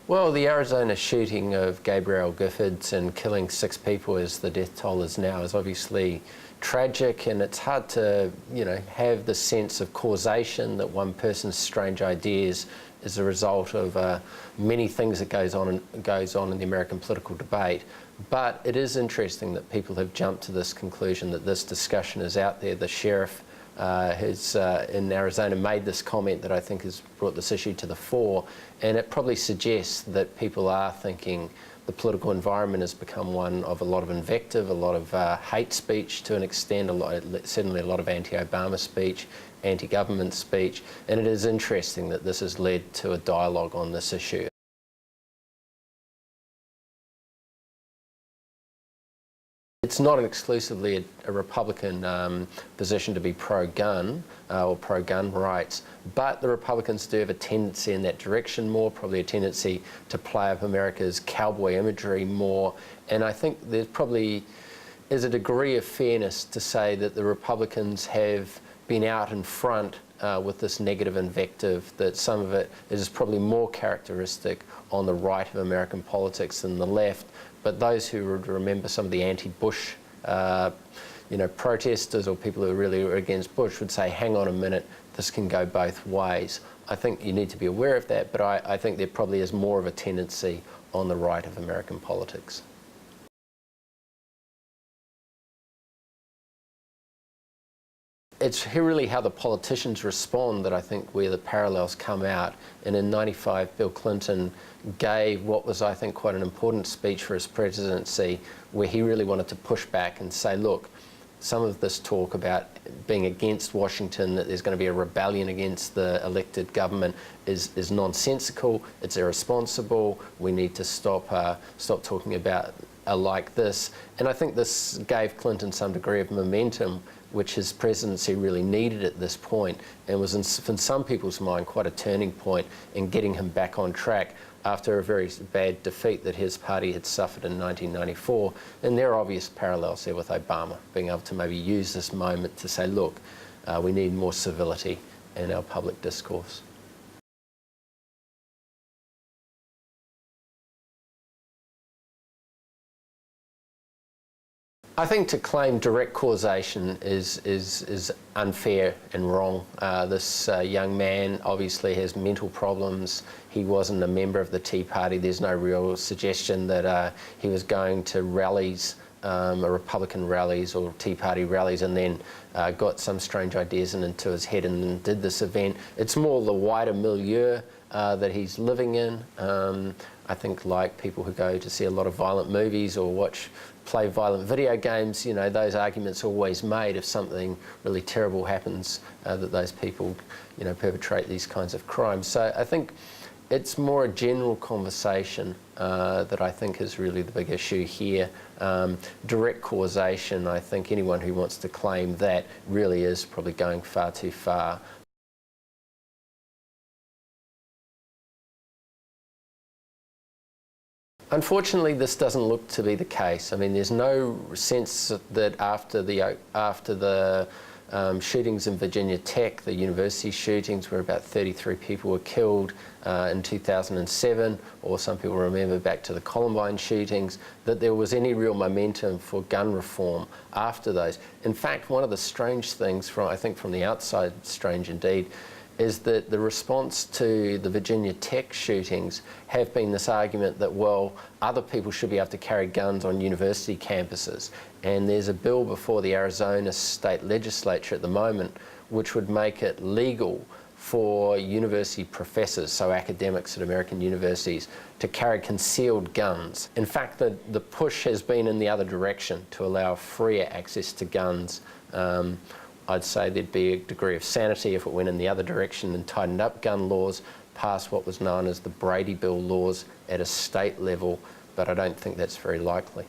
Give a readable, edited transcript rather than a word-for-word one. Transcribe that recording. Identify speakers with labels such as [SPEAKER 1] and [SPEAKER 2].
[SPEAKER 1] Well, the Arizona shooting of Gabrielle Giffords and killing 6 people as the death toll is now is obviously tragic, and it's hard to, have the sense of causation that one person's strange ideas is a result of many things that goes on in the American political debate. But it is interesting that people have jumped to this conclusion that this discussion is out there. The sheriff in Arizona made this comment that I think has brought this issue to the fore, and it probably suggests that people are thinking the political environment has become one of a lot of invective, a lot of hate speech to an extent, certainly a lot of anti-Obama speech, anti-government speech, and it is interesting that this has led to a dialogue on this issue. It's not exclusively a Republican position to be pro-gun or pro-gun rights, but the Republicans do have a tendency in that direction more, probably a tendency to play up America's cowboy imagery more, and I think there probably is a degree of fairness to say that the Republicans have been out in front with this negative invective, that some of it is probably more characteristic on the right of American politics than the left. But those who would remember some of the anti-Bush, protesters or people who really were against Bush would say, hang on a minute, this can go both ways. I think you need to be aware of that, but I think there probably is more of a tendency on the right of American politics. It's really how the politicians respond that I think where the parallels come out. And in '95, Bill Clinton gave what was, I think, quite an important speech for his presidency, where he really wanted to push back and say, look, some of this talk about being against Washington, that there's going to be a rebellion against the elected government, is nonsensical, it's irresponsible, we need to stop talking about like this. And I think this gave Clinton some degree of momentum, which his presidency really needed at this point, and was in some people's mind quite a turning point in getting him back on track after a very bad defeat that his party had suffered in 1994. And there are obvious parallels there with Obama, being able to maybe use this moment to say, look, we need more civility in our public discourse. I think to claim direct causation is unfair and wrong. This young man obviously has mental problems. He wasn't a member of the Tea Party. There's no real suggestion that he was going to rallies, Republican rallies or Tea Party rallies, and then got some strange ideas into his head and then did this event. It's more the wider milieu that he's living in. I think, like people who go to see a lot of violent movies or play violent video games, those arguments are always made if something really terrible happens, that those people, perpetrate these kinds of crimes. So I think it's more a general conversation that I think is really the big issue here. Direct causation, I think anyone who wants to claim that really is probably going far too far. Unfortunately, this doesn't look to be the case. I mean, there's no sense that after the shootings in Virginia Tech, the university shootings where about 33 people were killed in 2007, or some people remember back to the Columbine shootings, that there was any real momentum for gun reform after those. In fact, one of the strange things, I think from the outside, strange indeed, is that the response to the Virginia Tech shootings have been this argument that, well, other people should be able to carry guns on university campuses. And there's a bill before the Arizona state legislature at the moment which would make it legal for university professors, so academics at American universities, to carry concealed guns. In fact, the push has been in the other direction to allow freer access to guns. I'd say there'd be a degree of sanity if it went in the other direction and tightened up gun laws, passed what was known as the Brady Bill laws at a state level, but I don't think that's very likely.